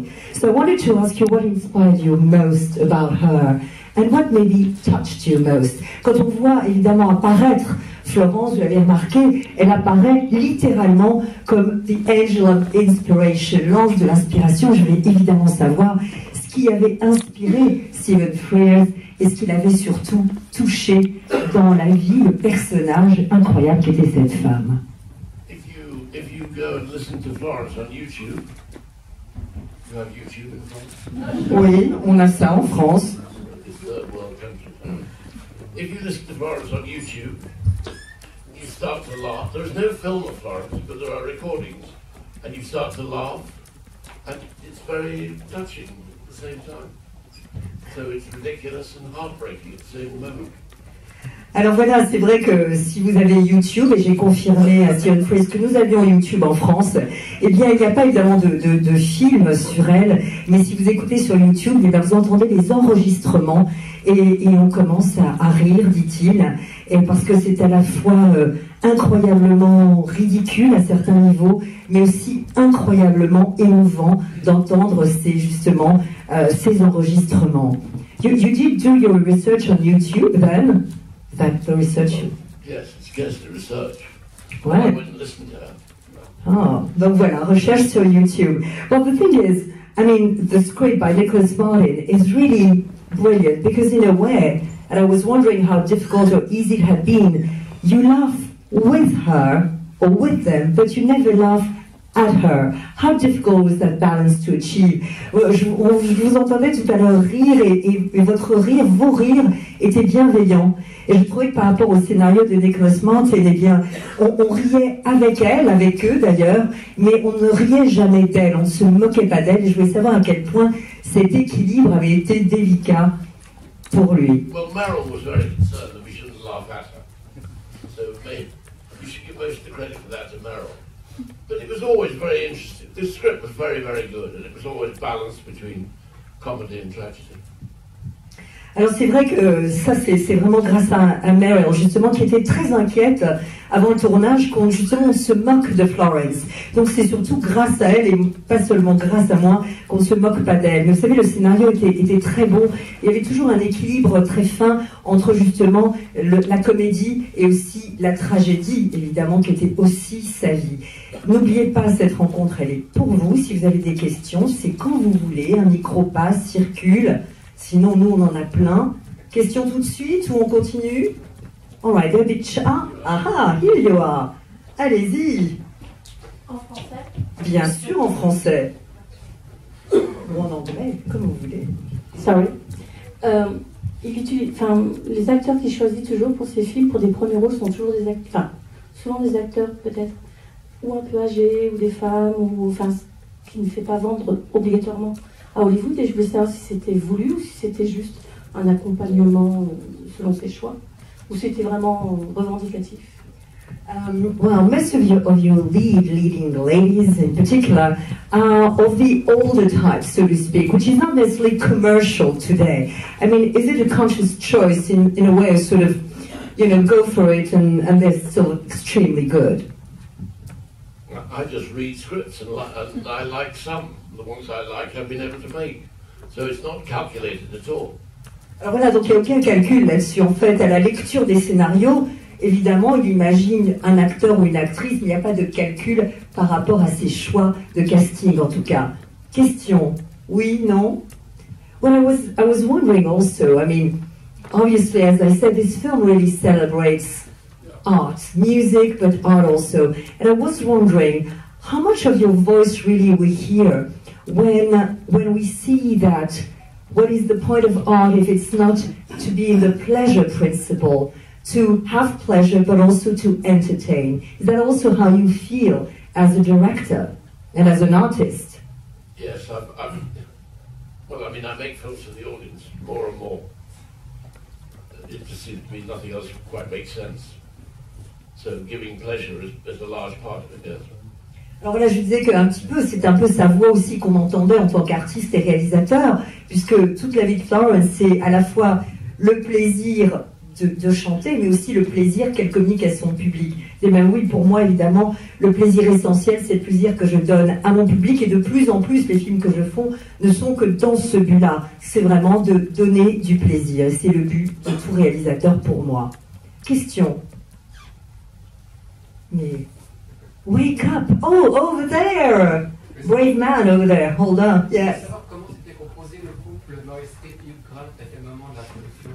So I wanted to ask you what inspired you most about her and what maybe touched you most. Quand on voit évidemment apparaître Florence, vous l'avez remarqué, elle apparaît littéralement comme the angel of inspiration, l'ange de l'inspiration. Je voulais évidemment savoir ce qui avait inspiré Stephen Frears et ce qu'il avait surtout touché dans la vie, le personnage incroyable qu'était cette femme. If you go and listen to Florence on YouTube, you have YouTube in France? Oui, on a ça en France. It's third world country. If you listen to Florence on YouTube, you start to laugh. There is no film of Florence, but there are recordings, and you start to laugh, and it's very touching at the same time. So it's ridiculous and heartbreaking at the same moment. Alors voilà, c'est vrai que si vous avez YouTube, et j'ai confirmé à Stephen Frears que nous avions YouTube en France, eh bien il n'y a pas évidemment de film sur elle, mais si vous écoutez sur YouTube, eh bien, vous entendez les enregistrements et on commence à rire, dit-il, et parce que c'est à la fois incroyablement ridicule à certains niveaux, mais aussi incroyablement émouvant d'entendre ces enregistrements. You did do your research on YouTube then? That the research. Yes, it's against the research. Ouais. I wouldn't listen to her. Ah, donc voilà, recherche sur YouTube. Well, the thing is, I mean, the script by Nicholas Martin is really brilliant because in a way, and I was wondering how difficult or easy it had been, you laugh with her or with them, but you never laugh at her. How difficult was that balance to achieve? Je vous entendais tout à l'heure rire et votre rire, vos rires étaient bienveillants. Et je trouvais que par rapport au scénario de Nicholas Martin, eh bien, on riait avec elle, avec eux d'ailleurs, mais on ne riait jamais d'elle, on ne se moquait pas d'elle. Et je voulais savoir à quel point cet équilibre avait été délicat pour lui. Well, Meryl was very concerned that we shouldn't laugh at her. So maybe you should give most of the credit for that to Meryl. But it was always very interesting. The script was very, very good, and it was always balanced between comedy and tragedy. Alors c'est vrai que ça c'est vraiment grâce à Meryl justement qui était très inquiète avant le tournage qu'on justement se moque de Florence. Donc c'est surtout grâce à elle et pas seulement grâce à moi qu'on ne se moque pas d'elle. Mais vous savez le scénario était très bon. Il y avait toujours un équilibre très fin entre justement la comédie et aussi la tragédie évidemment qui était aussi sa vie. N'oubliez pas cette rencontre, elle est pour vous. Si vous avez des questions, c'est quand vous voulez. Un micro passe, circule. Sinon, nous, on en a plein. Question tout de suite ou on continue? All right, a bit here you are. Allez-y. En français? Bien sûr, en français. Ou en anglais, comme vous voulez. Sorry. Les acteurs qu'il choisit toujours pour ses films, pour des premiers rôles, sont toujours souvent des acteurs peut-être ou un peu âgés, ou des femmes, qui ne fait pas vendre obligatoirement à Hollywood, et je voulais savoir si c'était voulu ou si c'était juste un accompagnement selon ses choix, ou si c'était vraiment revendicatif. Well, most of your leading ladies in particular are of the older type, so to speak, which is not necessarily commercial today. I mean, is it a conscious choice in a way of sort of, go for it and they're still extremely good? I just read scripts and I like some. The ones I like I've been able to make. So it's not calculated at all. Alors voilà, donc il n'y a aucun calcul là-dessus. En fait, à la lecture des scénarios, évidemment, il imagine un acteur ou une actrice, mais il n'y a pas de calcul par rapport à ses choix de casting, en tout cas. Question? Oui, non? Well, I was wondering also, I mean, obviously, as I said, this film really celebrates art, music, but art also. And I was wondering, how much of your voice really we hear when we see that what is the point of art if it's not to be in the pleasure principle, to have pleasure but also to entertain? Is that also how you feel as a director and as an artist? Yes, I make films for the audience more and more. It just seems to me nothing else quite makes sense. So giving pleasure is a large part of it, yes. Alors voilà, je disais qu'un petit peu, c'est un peu sa voix aussi qu'on entendait en tant qu'artiste et réalisateur, puisque toute la vie de Florence, c'est à la fois le plaisir de chanter, mais aussi le plaisir qu'elle communique à son public. Et même oui, pour moi, évidemment, le plaisir essentiel, c'est le plaisir que je donne à mon public, et de plus en plus, les films que je fais ne sont que dans ce but-là. C'est vraiment de donner du plaisir. C'est le but de tout réalisateur pour moi. Question. Mais... Wake up! Oh, over there! Brave man over there. Hold on. Yes. Comment s'était composé le couple Meryl Streep et Hugh Grant à quel moment de la production?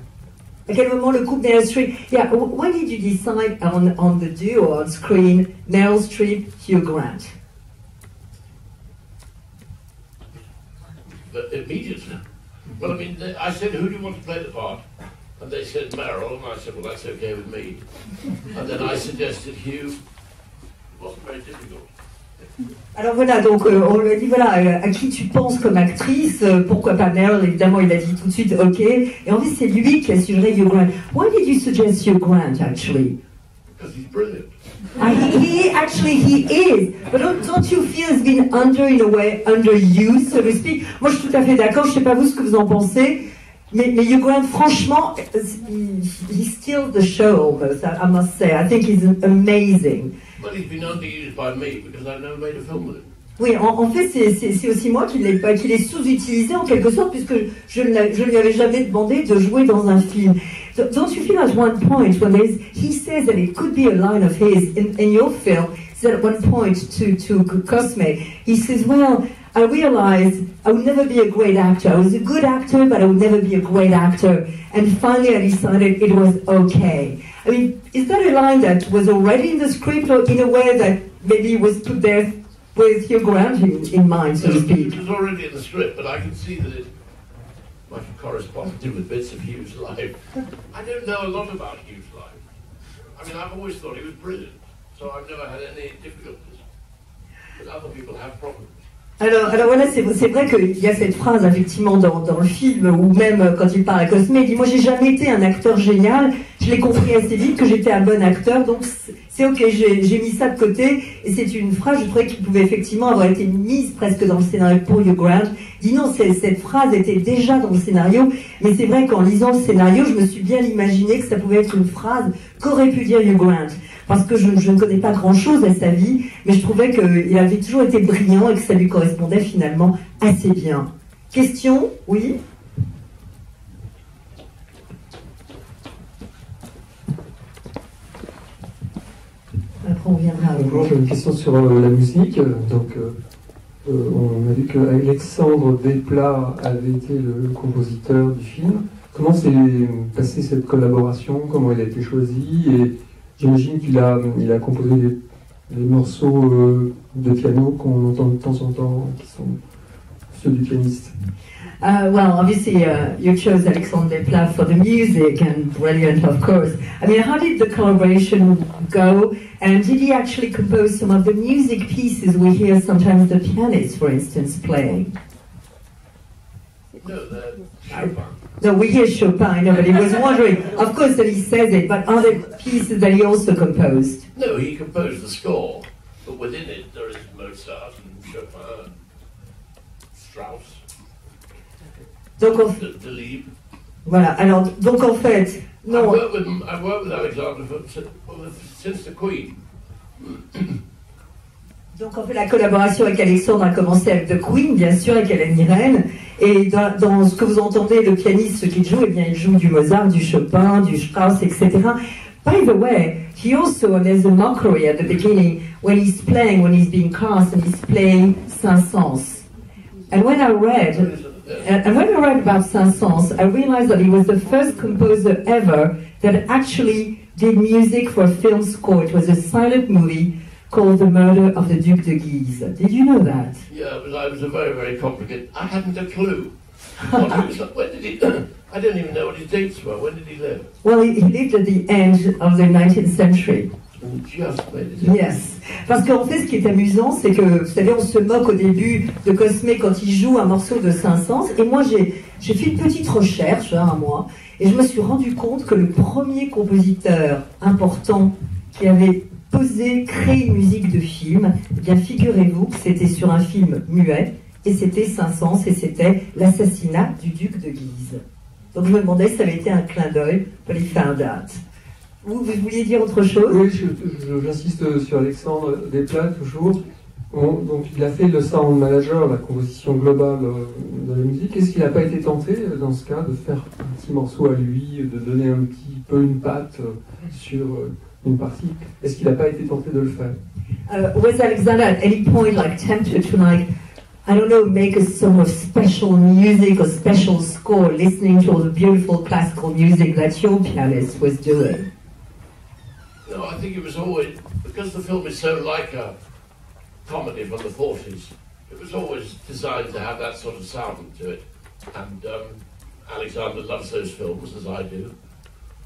À quel moment le couple Meryl Streep? Yeah, when did you decide on the duo on screen, Meryl Streep, Hugh Grant? But immediately. Well, I mean, I said, who do you want to play the part? And they said Meryl, and I said, well, that's okay with me. And then I suggested Hugh. It wasn't very difficult. Alors voilà, donc on lui a dit, voilà, à qui tu penses comme actrice, pourquoi pas Meryl, évidemment il a dit tout de suite ok, et en fait c'est lui qui a suggéré Hugh Grant. Why did you suggest Hugh Grant actually? Because he's brilliant. He is, but don't you feel he's been underused, so to speak? Moi je suis tout à fait d'accord, je sais pas vous ce que vous en pensez, mais Hugh Grant, franchement, he steals the show almost, I must say. I think he's amazing. Well, he's been underused by me because I've never made a film with him. Oui, en fait, c'est aussi moi qui l'ai sous-utilisé en quelque sorte, puisque je ne lui avais jamais demandé de jouer dans un film. Don't you feel at one point when he says that it could be a line of his in your film, he said at one point to Cosme, he says, well, I realized I would never be a great actor. I was a good actor, but I would never be a great actor. And finally I decided it was okay. I mean, is that a line that was already in the script, or in a way that maybe was put there with Hugh Grant in mind, so to speak? It was already in the script, but I can see that it might have corresponded with bits of Hugh's life. I don't know a lot about Hugh's life. I mean, I've always thought he was brilliant, so I've never had any difficulties. But other people have problems. Alors voilà, c'est vrai qu'il y a cette phrase effectivement dans le film, ou même quand il parle à Cosme, il dit, moi j'ai jamais été un acteur génial, je l'ai compris assez vite que j'étais un bon acteur, donc c'est ok, j'ai mis ça de côté, et c'est une phrase, je trouvais qu'il pouvait effectivement avoir été mise presque dans le scénario pour Hugh Grant. Il dit non, cette phrase était déjà dans le scénario, mais c'est vrai qu'en lisant le scénario, je me suis bien imaginé que ça pouvait être une phrase qu'aurait pu dire Hugh Grant. Parce que je ne connais pas grand-chose à sa vie, mais je trouvais qu'il avait toujours été brillant et que ça lui correspondait finalement assez bien. Question? Oui? Après, on viendra avec moi. J'ai une question sur la musique. Donc, on a vu qu'Alexandre Desplat avait été le compositeur du film. Comment s'est passée cette collaboration? Comment il a été choisi? Et j'imagine qu'il a composé des morceaux de piano qu'on entend de temps en temps, qui sont ceux du pianiste. Well, obviously, you chose Alexandre Desplat for the music, and brilliant, of course. I mean, how did the collaboration go? And did he actually compose some of the music pieces we hear sometimes the pianist, for instance, playing? No, Chopin. No, we hear Chopin, no, but he was wondering, of course that he says it, but are there pieces that he also composed? No, he composed the score, but within it there is Mozart and Chopin and Strauss. Donc, voilà, alors, donc en fait, non. I've worked with Alexander since the Queen. Donc en fait, la collaboration avec Alexandre a commencé avec The Queen, bien sûr, avec Hélène Mirren. Et dans ce que vous entendez, le pianiste, ce qu'il joue, eh bien, il joue du Mozart, du Chopin, du Strauss, etc. By the way, he also, there's a mockery at the beginning when he's being cast, and he's playing Saint-Saëns. And when I read about Saint-Saëns, I realized that he was the first composer ever that actually did music for a film score. It was a silent movie called The Murder of the Duc de Guise. Did you know that? Yeah, but it was a very, very complicated. I hadn't a clue. When did he? I don't even know what his dates were. When did he live? Well, he lived at the end of the 19th century. Just made it. Yes. Parce qu'en fait, ce qui est amusant, c'est que, vous savez, on se moque au début de Cosme quand il joue un morceau de Saint-Saëns. Et moi, j'ai fait une petite recherche, un mois, et je me suis rendu compte que le premier compositeur important qui avait créé une musique de film, eh bien, figurez-vous que c'était sur un film muet, et c'était Saint-Saëns, et c'était l'assassinat du duc de Guise. Donc je me demandais si ça avait été un clin d'œil, but he found out. Vous vouliez dire autre chose? Oui, j'insiste sur Alexandre Desplat, toujours. Bon, donc il a fait le sound manager, la composition globale de la musique. Est-ce qu'il n'a pas été tenté, dans ce cas, de faire un petit morceau à lui, de donner un petit peu une patte sur une partie? Est-ce qu'il n'a pas été tenté de le faire? Was Alexander at any point tempted to I don't know, make a sort of special music or special score, listening to all the beautiful classical music that your pianist was doing? No, I think it was always, because the film is so like a comedy from the 40s, it was always designed to have that sort of sound to it. And Alexander loves those films, as I do.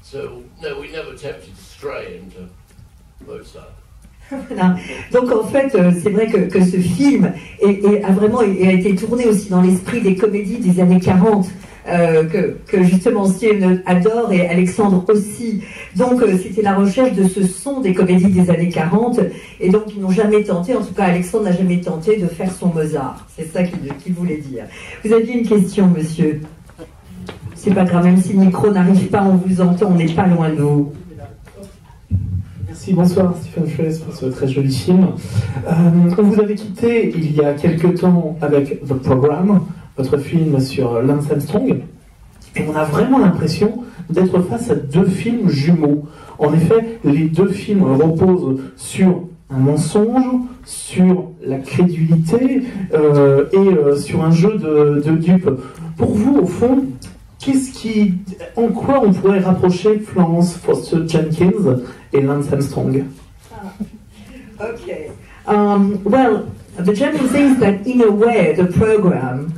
So, no, we never attempted to stray into Mozart. Voilà. Donc en fait, c'est vrai que ce film a été tourné aussi dans l'esprit des comédies des années 40, que justement Steven adore et Alexandre aussi. Donc c'était la recherche de ce son des comédies des années 40, et donc ils n'ont jamais tenté, en tout cas Alexandre n'a jamais tenté de faire son Mozart. C'est ça qu'il voulait dire. Vous aviez une question, monsieur? C'est pas grave, même si le micro n'arrive pas, on vous entend, on n'est pas loin de vous. Merci, bonsoir Stephen Frears pour ce très joli film. On vous avait quitté il y a quelques temps avec The Program, votre film sur Lance Armstrong, et on a vraiment l'impression d'être face à deux films jumeaux. En effet, les deux films reposent sur un mensonge, sur la crédulité et sur un jeu de dupes. Pour vous, au fond, en quoi on pourrait rapprocher Florence Foster Jenkins et Lance Armstrong? Okay. Well, the general thing is that in a way the program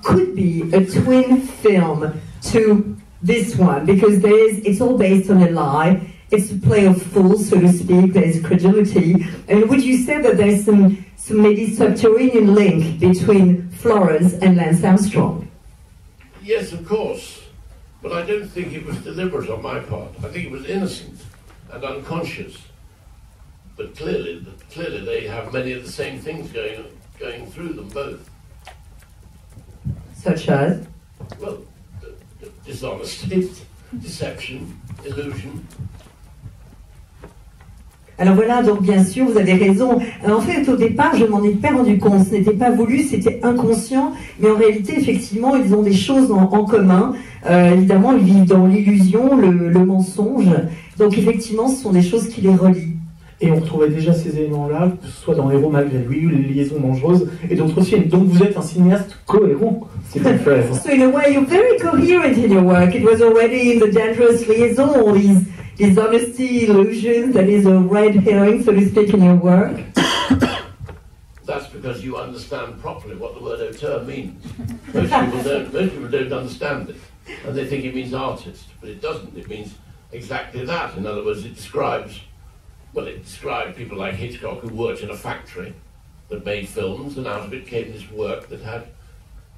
could be a twin film to this one, because it's all based on a lie. It's a play of fools, so to speak. There's credulity. And would you say that there's some maybe subterranean link between Florence and Lance Armstrong? Yes, of course, but I don't think it was deliberate on my part. I think it was innocent and unconscious. But clearly they have many of the same things going through them both. Such as? Well, dishonesty, deception, illusion. Alors voilà, donc bien sûr, vous avez raison. En fait, au départ, je m'en ai pas rendu compte. Ce n'était pas voulu, c'était inconscient. Mais en réalité, effectivement, ils ont des choses en commun. Évidemment, ils vivent dans l'illusion, le mensonge. Donc effectivement, ce sont des choses qui les relient. Et on retrouvait déjà ces éléments-là, que ce soit dans Héros malgré lui, ou Les liaisons dangereuses, et d'autres films. Donc vous êtes un cinéaste cohérent, c'est bien fait. So in a way, you're very coherent in your work. It was already in The Dangerous Liaison, all these honesty, illusions, that is a red herring, so to speak, in your work. That's because you understand properly what the word auteur means. Most people don't understand it, and they think it means artist, but it doesn't. It means exactly that. In other words, it describes people like Hitchcock who worked in a factory that made films, and out of it came this work that had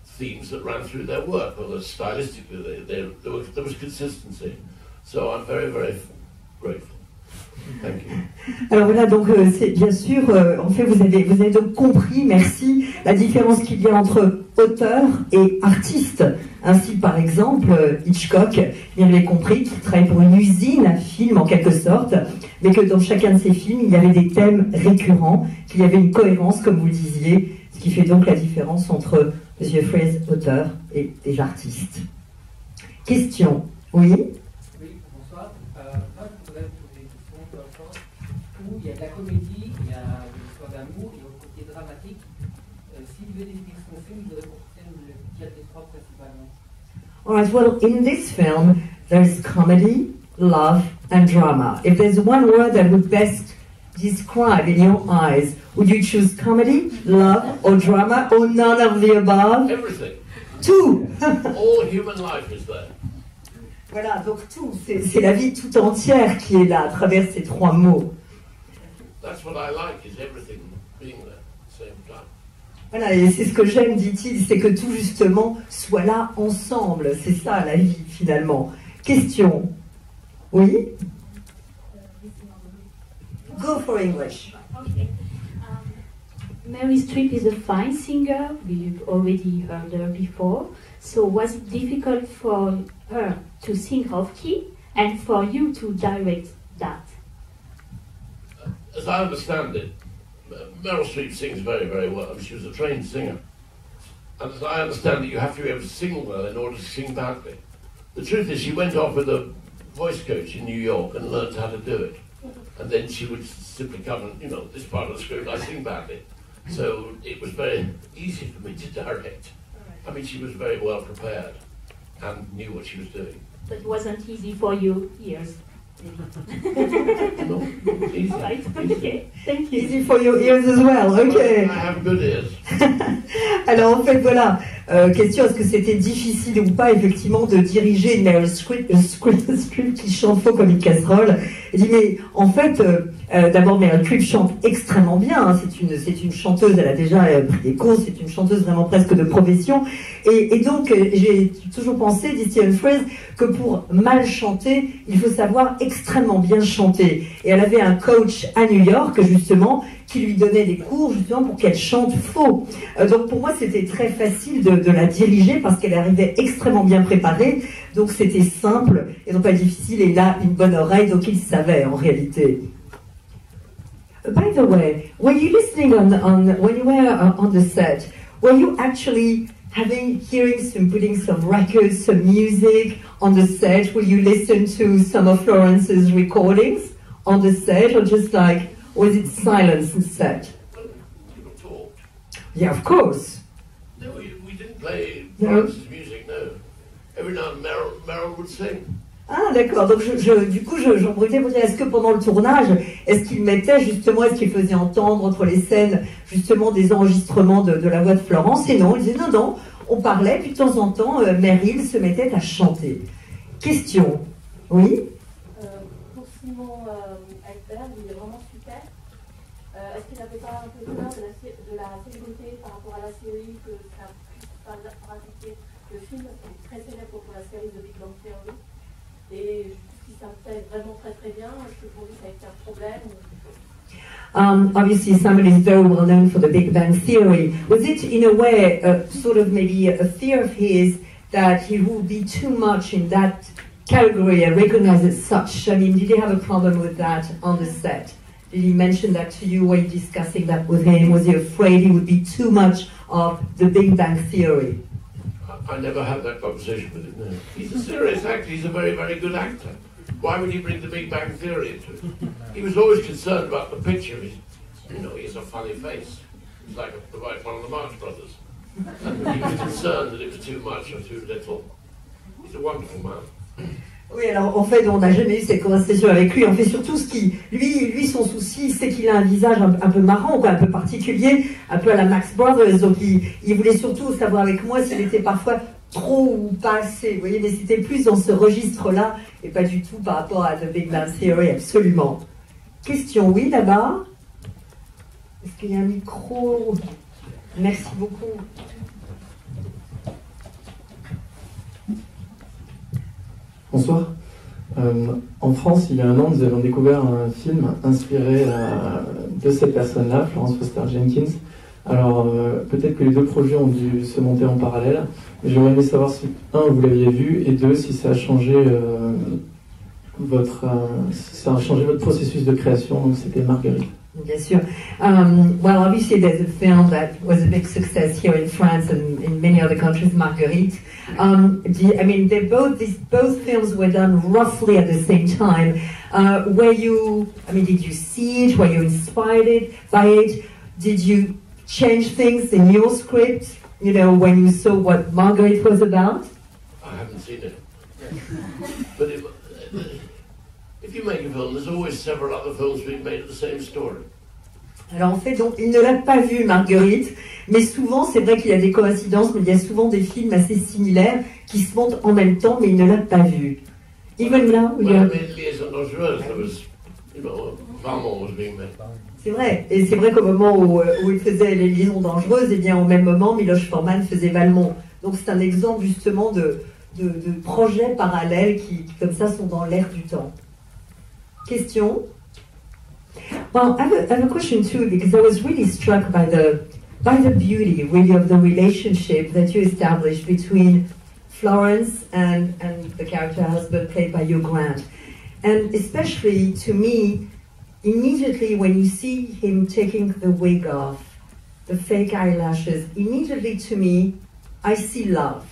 themes that ran through their work. Well, stylistically, there was consistency. So I'm very, very grateful. Thank you. Alors voilà, donc c'est bien sûr, en fait, vous avez donc compris, merci, la différence qu'il y a entre auteur et artiste. Ainsi, par exemple, Hitchcock, il avait compris qu'il travaillait pour une usine à films en quelque sorte, mais que dans chacun de ses films, il y avait des thèmes récurrents, qu'il y avait une cohérence, comme vous le disiez, ce qui fait donc la différence entre M. Frears, auteur, et des artistes. Question, oui? Il y a de la comédie, il y a de l'histoire d'amour, il y a un côté dramatique. Si vous devez décrire son film, vous devez dire les trois principalement. All right, well, in this film, there's comedy, love, and drama. If there's one word that would best describe in your eyes, would you choose comedy, love, or drama, or none of the above? Everything. Tout. All human life is there. Voilà, donc tout, c'est la vie tout entière qui est là, à travers ces trois mots. That's what I like, is everything being there at the same time. Voilà, et c'est ce que j'aime, dit-il, c'est que tout justement soit là ensemble. C'est ça la vie finalement. Question. Oui? Go for English. Okay. Mary Streep is a fine singer. We've already heard her before. So was it difficult for her to think of key and for you to direct that? As I understand it, Meryl Streep sings very, very well. I mean, she was a trained singer. And as I understand it, you have to be able to sing well in order to sing badly. The truth is, she went off with a voice coach in New York and learned how to do it. And then she would simply come and, you know, this part of the script, I sing badly. So it was very easy for me to direct. I mean, she was very well prepared and knew what she was doing. But it wasn't easy for you ears. No, easy. All right, okay, thank you. Easy for your ears as well, okay. I have good ears. Alors en fait voilà, question, est-ce que c'était difficile ou pas effectivement de diriger une Meryl Streep qui chante faux comme une casserole? Il dit mais en fait, d'abord Meryl Streep chante extrêmement bien, hein. C'est une chanteuse, elle a déjà pris des cours, c'est une chanteuse vraiment presque de profession, et donc j'ai toujours pensé, dit Stephen Frears, que pour mal chanter, il faut savoir extrêmement bien chanter. Et elle avait un coach à New York justement qui lui donnait des cours justement pour qu'elle chante faux. Donc pour moi c'était très facile de la diriger parce qu'elle arrivait extrêmement bien préparée, donc c'était simple et non pas difficile, et il a une bonne oreille, donc il savait en réalité. By the way, were you listening when you were on the set, were you actually putting some records, some music on the set? Will you listen to some of Florence's recordings on the set, or just like, was it silence on set? People talked. Yeah, of course. No, we didn't play Florence's music, no. Every now and then Meryl would sing. Ah d'accord, donc du coup j'en profitais pour dire, est-ce que pendant le tournage, est-ce qu'il mettait justement, est-ce qu'il faisait entendre entre les scènes justement des enregistrements de la voix de Florence? Et non, il disait non, on parlait, puis de temps en temps Meryl se mettait à chanter. Question, oui? Pour Simon Ekberg, il est vraiment super. Est-ce qu'il n'avait pas un peu peur de la célébrité par rapport à la série, que ça puisse pas rajouter le film est très célèbre pour la série de Big Bang Theory? Et si ça fait vraiment très très bien, est-ce que pour lui ça a été un problème? Obviously, somebody is very well known for the Big Bang Theory. Was it, in a way, sort of maybe a fear of his that he would be too much in that category and recognized as such? I mean, did he have a problem with that on the set? Did he mention that to you? Were you discussing that with him? Was he afraid he would be too much of the Big Bang Theory? I never had that conversation with him, no. He's a serious actor, he's a very, very good actor. Why would he bring the Big Bang Theory into it? He was always concerned about the picture. He has a funny face. He's like one of the Marx Brothers. He was concerned that it was too much or too little. He's a wonderful man. Oui, alors en fait, on n'a jamais eu cette conversation avec lui. En fait, surtout, lui, son souci, c'est qu'il a un visage un peu marrant, quoi, un peu particulier, un peu à la Marx Brothers. Donc, il voulait surtout savoir avec moi s'il était parfois trop ou pas assez. Vous voyez, mais c'était plus dans ce registre-là et pas du tout par rapport à The Big Bang Theory, absolument. Question, oui, là-bas. Est-ce qu'il y a un micro? Merci beaucoup. Bonsoir. En France, il y a un an, nous avons découvert un film inspiré de cette personne-là, Florence Foster Jenkins. Alors, peut-être que les deux projets ont dû se monter en parallèle, mais j'aurais aimé savoir si, un, vous l'aviez vu, et deux, si ça a changé votre processus de création. Donc, c'était Marguerite. Bien sûr. Well, obviously there's a film that was a big success here in France and in many other countries, Marguerite. I mean, both films were done roughly at the same time. Did you see it? Were you inspired by it? Did you change things in your script, you know, when you saw what Marguerite was about? I haven't seen it. But if you make a film, there's always several other films being made of the same story. Alors en fait, donc, il ne l'a pas vu, Marguerite, mais souvent, c'est vrai qu'il y a des coïncidences, mais il y a souvent des films assez similaires qui se montent en même temps, mais il ne l'a pas vu. Even now, Liaison dangereuse, there was, you know, Valmont was being made. C'est vrai, et c'est vrai qu'au moment où il faisait les liaisons dangereuses, et bien au même moment, Miloš Forman faisait Valmont. Donc c'est un exemple justement de projets parallèles qui, comme ça, sont dans l'air du temps. Question? Well, I have a question too, because I was really struck by the beauty, really, of the relationship that you established between Florence and the character husband played by Hugh Grant. And especially to me, immediately when you see him taking the wig off, the fake eyelashes, immediately to me, I see love.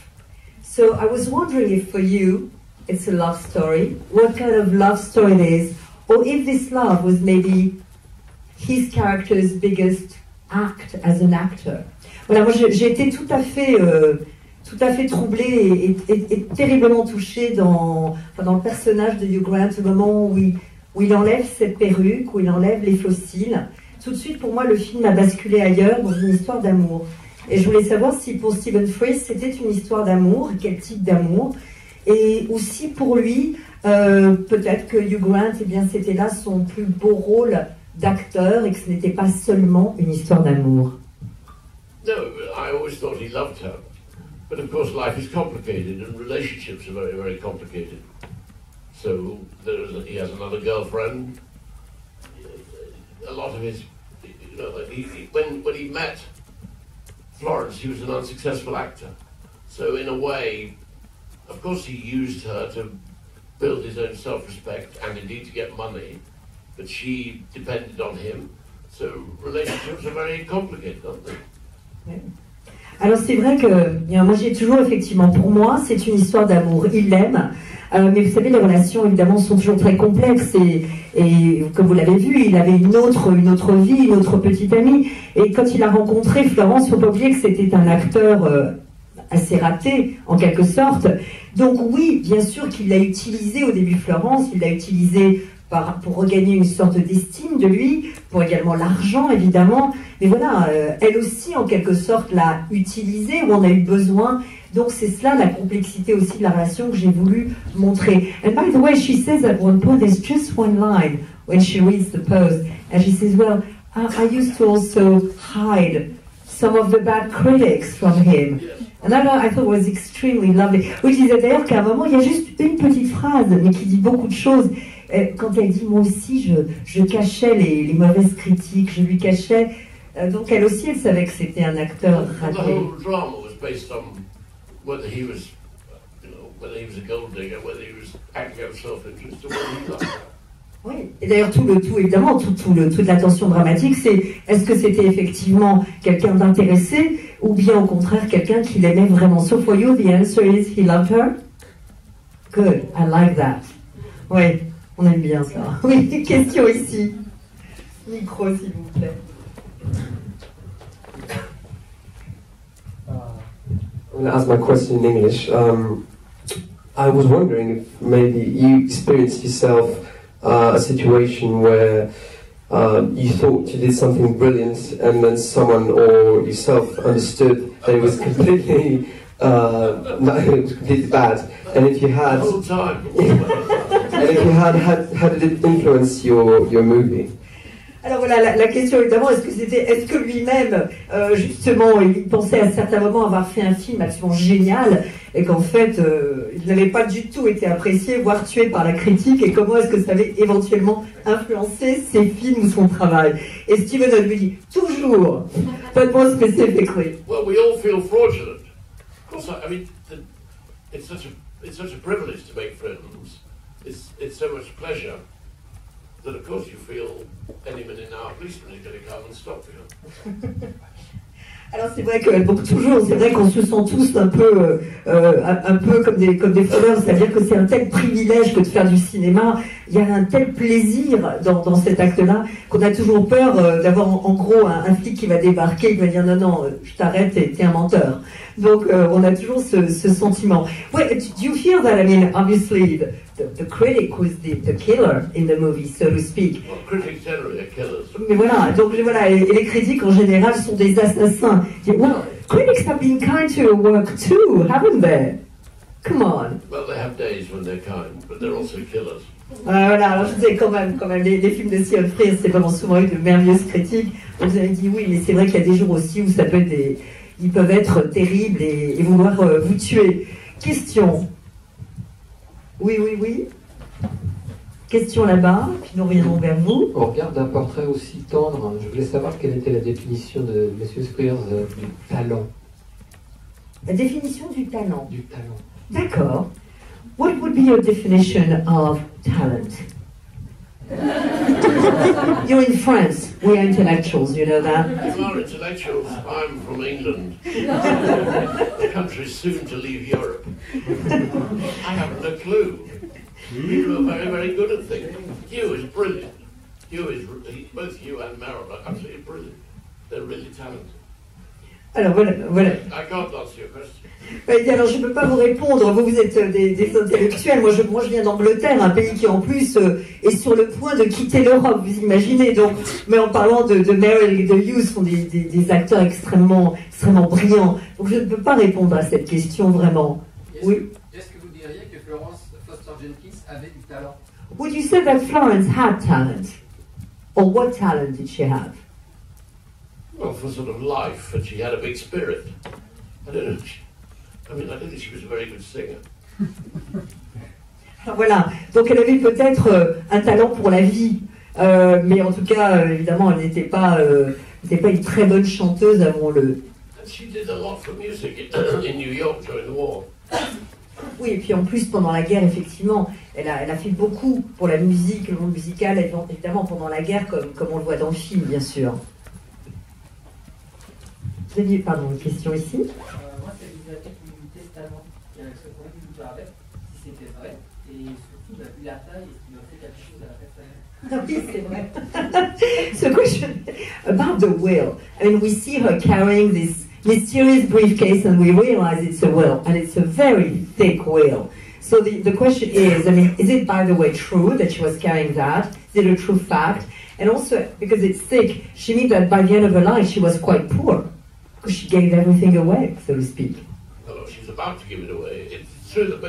So I was wondering if for you, it's a love story, what kind of love story it is, or if this love was maybe his character's biggest act as an actor. Voilà, moi j'ai été tout à fait troublée et terriblement touchée dans le personnage de Hugh Grant, au moment où il enlève cette perruque, où il enlève les faux cils. Tout de suite, pour moi, le film a basculé ailleurs, dans une histoire d'amour. Et je voulais savoir si pour Stephen Frears, c'était une histoire d'amour, quel type d'amour. Et aussi pour lui, peut-être que Hugh Grant, eh bien, c'était là son plus beau rôle d'acteur et que ce n'était pas seulement une histoire d'amour. No, I always thought he loved her. But of course life is complicated and relationships are very, very complicated. So he has another girlfriend. A lot of his, you know, when he met Florence, he was an unsuccessful actor. So in a way, of course he used her to build his own self-respect and indeed to get money, but she depended on him. So relationships are very complicated, aren't they? Ouais. Alors c'est vrai que moi j'ai toujours effectivement, pour moi c'est une histoire d'amour, il l'aime, mais vous savez les relations évidemment sont toujours très complexes et comme vous l'avez vu, il avait une autre vie, une autre petite amie, et quand il a rencontré Florence, il ne faut pas oublier que c'était un acteur assez raté en quelque sorte, donc oui bien sûr qu'il l'a utilisé au début Florence, il l'a utilisé pour regagner une sorte d'estime de lui, pour également l'argent évidemment, mais voilà, elle aussi en quelque sorte l'a utilisé, où on a eu besoin, donc c'est cela la complexité aussi de la relation que j'ai voulu montrer. And by the way, she says at one point, there's just one line when she reads the post, and she says, well, I used to also hide some of the bad critics from him. And that I thought was extremely lovely. Oui, je disais d'ailleurs qu'à un moment, il y a juste une petite phrase, mais qui dit beaucoup de choses. Quand elle dit, moi aussi, je cachais les mauvaises critiques, je lui cachais. Donc elle aussi, elle savait que c'était un acteur raté. The whole drama was based on whether he was, you know, whether he was a gold digger, whether he was acting out of self-interest, or whether he loved her. Oui, et d'ailleurs évidemment, toute la tension dramatique, c'est est-ce que c'était effectivement quelqu'un d'intéressé ou bien au contraire quelqu'un qui l'aimait vraiment. So for you, the answer is he loved her. Good, I like that. Oui, on aime bien ça. Oui, question ici. Micro, s'il vous plaît. I'm going to ask my question in English. I was wondering if maybe you experienced yourself a situation where you thought you did something brilliant and then someone or yourself understood that it was completely, it was completely bad. And if you had, All the time. and if you had, how did it influence your movie? Alors voilà, la question évidemment, est-ce que lui-même, justement, il pensait à certains moments avoir fait un film absolument génial et qu'en fait, il n'avait pas du tout été apprécié, voire tué par la critique, et comment est-ce que ça avait éventuellement influencé ses films ou son travail? Et Steven lui dit, toujours, but more specifically. Well, we all feel fortunate. Of course, I mean, it's such a privilege to make films. It's so much pleasure that, of course, you feel any minute now, a policeman is going to come and stop you. Alors c'est vrai que donc toujours, c'est vrai qu'on se sent tous un peu comme des fleurs, c'est-à-dire que c'est un tel privilège que de faire du cinéma, il y a un tel plaisir dans cet acte-là qu'on a toujours peur d'avoir en gros un flic qui va débarquer et qui va dire non, je t'arrête, t'es un menteur. Donc on a toujours ce sentiment. Well, do you feel that? I mean, obviously the critic was the killer in the movie, so to speak. Well, critics generally are killers. Mais voilà, donc voilà, et les critiques en général sont des assassins. Well, critics have been kind to your work too, haven't they? Come on. Well, they have days when they're kind, but they're also killers. Voilà, alors je disais quand même les films de Stephen Frears, c'est vraiment souvent eu de merveilleuses critiques. Vous avez dit oui, mais c'est vrai qu'il y a des jours aussi où ça peut être ils peuvent être terribles et vouloir vous tuer. Question. Oui. Question là-bas, puis nous reviendrons vers vous. Au regard d'un portrait aussi tendre, je voulais savoir quelle était la définition de M. Frears du talent. La définition du talent. Du talent. D'accord. What would be your definition of talent? You're in France. We are intellectuals, you know that? You are intellectuals. I'm from England. The country's soon to leave Europe. I haven't a clue. People are very, very good at things. Hugh is brilliant. Both Hugh and Meryl are absolutely brilliant. They're really talented. Alors voilà. I can't answer your question. Alors je ne peux pas vous répondre, vous êtes des intellectuels, moi je viens d'Angleterre, un pays qui en plus est sur le point de quitter l'Europe, vous imaginez, donc, mais en parlant de Meryl et de Hugh, sont des acteurs extrêmement brillants, donc je ne peux pas répondre à cette question vraiment. Oui. Est-ce que vous diriez que Florence Foster Jenkins avait du talent? Would you say that Florence had talent? Or what talent did she have? Well, for sort of life, and she had a big spirit. I don't know. I don't think she was a very good singer. Voilà, donc elle avait peut-être un talent pour la vie, mais en tout cas, évidemment, elle n'était pas une très bonne chanteuse avant le... And she did a lot for music in New York during the war. Oui, et puis en plus, pendant la guerre, effectivement, elle a fait beaucoup pour la musique, le monde musical, évidemment, pendant la guerre, comme on le voit dans le film, bien sûr. Vous aviez, pardon, une question ici? Moi, c'est l'utilisateur du testament qui se pourrait que vous parlez, si c'était vrai, et surtout, vu la taille, est-ce qu'il aurait fait quelque chose à la personne? Oui, c'est vrai. So question about the will. I mean, we see her carrying this mysterious briefcase and we realize it's a will, and it's a very thick will. So the question is, I mean, is it, by the way, true that she was carrying that? Is it a true fact? And also, because it's thick, she means that by the end of her life, she was quite poor, because she gave everything away, so to speak. Well, she was about to give it away. It's true that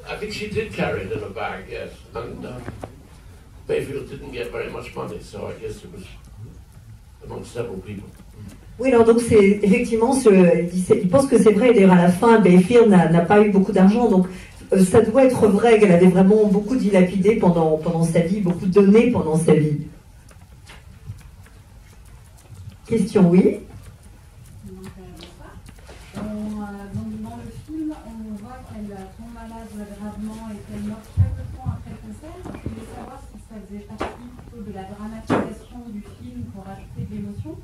I think she did carry it in a bag, yes. And Bayfield didn't get very much money, so I guess it was among several people. Oui, alors donc c'est effectivement, il pense que c'est vrai, d'ailleurs à la fin, Bayfield n'a pas eu beaucoup d'argent, donc ça doit être vrai qu'elle avait vraiment beaucoup dilapidé pendant sa vie, beaucoup donné pendant sa vie. Question, oui? Donc dans le film, on voit qu'elle tombe malade gravement et qu'elle meurt très peu de temps après le concert. Je voulais savoir si ça faisait partie plutôt de la dramatisation du film pour ajouter de l'émotion,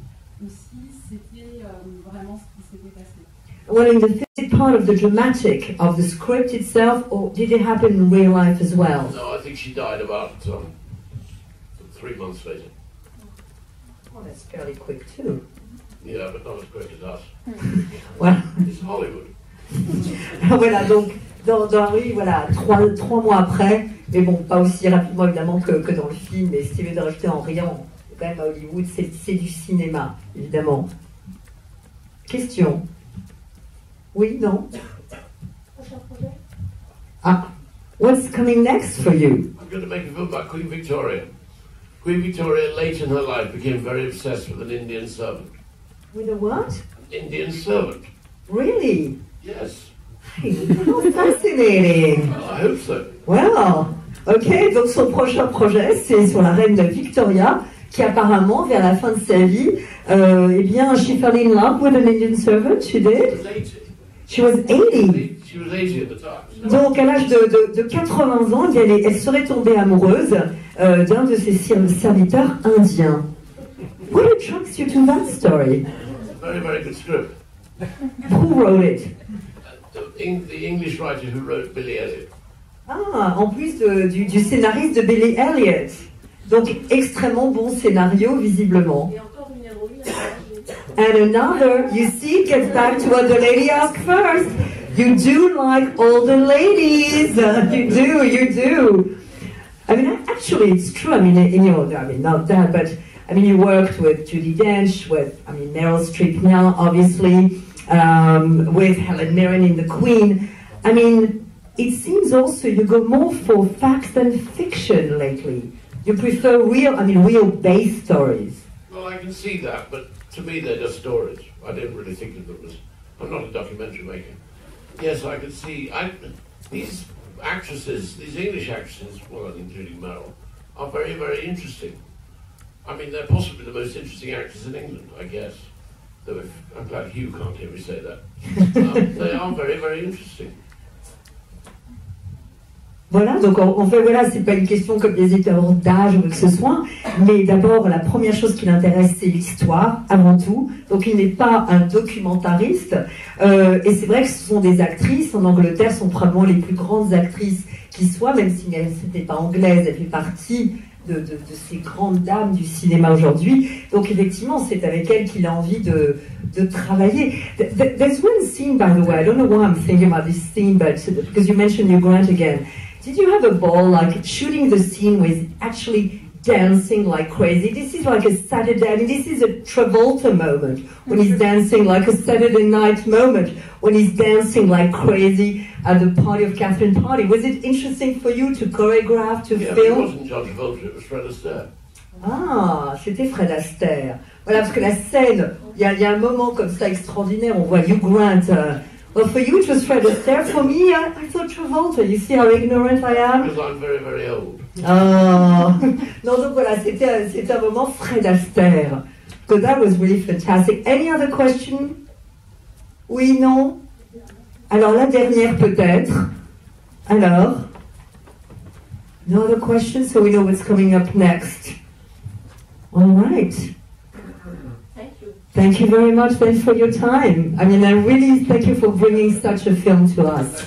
ou si c'était vraiment ce qui s'était passé. Well, in the part of the dramatic of the script itself, or did it happen in real life as well? No, I think she died about 3 months later. Oh, that's fairly quick too. Yeah, but not as quick as us. Voilà. It's Hollywood. Voilà, donc dans oui, voilà, 3 mois après, mais bon, pas aussi rapidement évidemment que dans le film, mais Steve de rajouter en riant, quand même à Hollywood, c'est du cinéma, évidemment. Question? Oui, non? Prochain projet? Ah, what's coming next for you? I'm going to make a film about Queen Victoria. Queen Victoria, late in her life, became very obsessed with an Indian servant. With a what? Indian servant. Really? Yes. How fascinating. Well, I hope so. Well, ok, donc son prochain projet, c'est sur la reine Victoria, qui apparemment, vers la fin de sa vie, eh bien, she fell in love with an Indian servant, she did? She was 80. She was 80. She was 80 at the time. Donc, à l'âge de 80 ans, elle serait tombée amoureuse d'un de ses serviteurs indiens. What attracts you to that story? Very, very good script. Who wrote it? The English writer who wrote Billy Elliot. Ah, en plus du scénariste de Billy Elliot. Donc, extrêmement bon scénario, visiblement. Et encore une héroïne. And another, you see, gets back to what the lady asked first. You do like older ladies. You do. I mean, actually, it's true. I mean, not that, but I mean, you worked with Judi Dench, with, Meryl Streep now, obviously, with Helen Mirren in The Queen. I mean, it seems also you go more for facts than fiction lately. You prefer real-based stories. Well, I can see that, but to me they're just stories. I didn't really think of them as... I'm not a documentary maker. Yes, I can see... These actresses, these English actresses, well, including Meryl, are very, very interesting. I mean, they're possibly the most interesting actors in England, I guess. Though I'm glad Hugh can't hear me say that. They are very, very interesting. Voilà, donc en fait, voilà, c'est pas une question comme des états d'âge ou quoi que ce soit, mais d'abord, la première chose qui l'intéresse, c'est l'histoire, avant tout. Donc il n'est pas un documentariste, et c'est vrai que ce sont des actrices, en Angleterre, sont probablement les plus grandes actrices qui soient, même si elle n'était pas anglaise, elle fait partie de ces grandes dames du cinéma aujourd'hui. Donc effectivement, c'est avec elle qu'il a envie de travailler. There's one scene, by the way, I don't know why I'm thinking about this scene, but because you mentioned Hugh Grant again. Did you have a ball, like shooting the scene with actually dancing like crazy? This is like a Saturday, I mean, this is a Travolta moment, when he's dancing like a Saturday night moment, when he's dancing like crazy at the party of Catherine Party. Was it interesting for you to choreograph, to film? It wasn't John Travolta, it was Fred Astaire. Ah, c'était Fred Astaire. Voilà, parce que la scène, il y a un moment comme ça extraordinaire, on voit Hugh Grant. Well, for you it was Fred Astaire. For me, I thought Travolta. You see how ignorant I am? Because I'm very, very old. Ah, non, donc voilà, c'était un moment Fred Astaire. So that was really fantastic. Any other question? Oui, non? Alors, la dernière peut-être. Alors? No other questions, so we know what's coming up next. All right. Thank you very much then for your time. I mean, I really thank you for bringing such a film to us.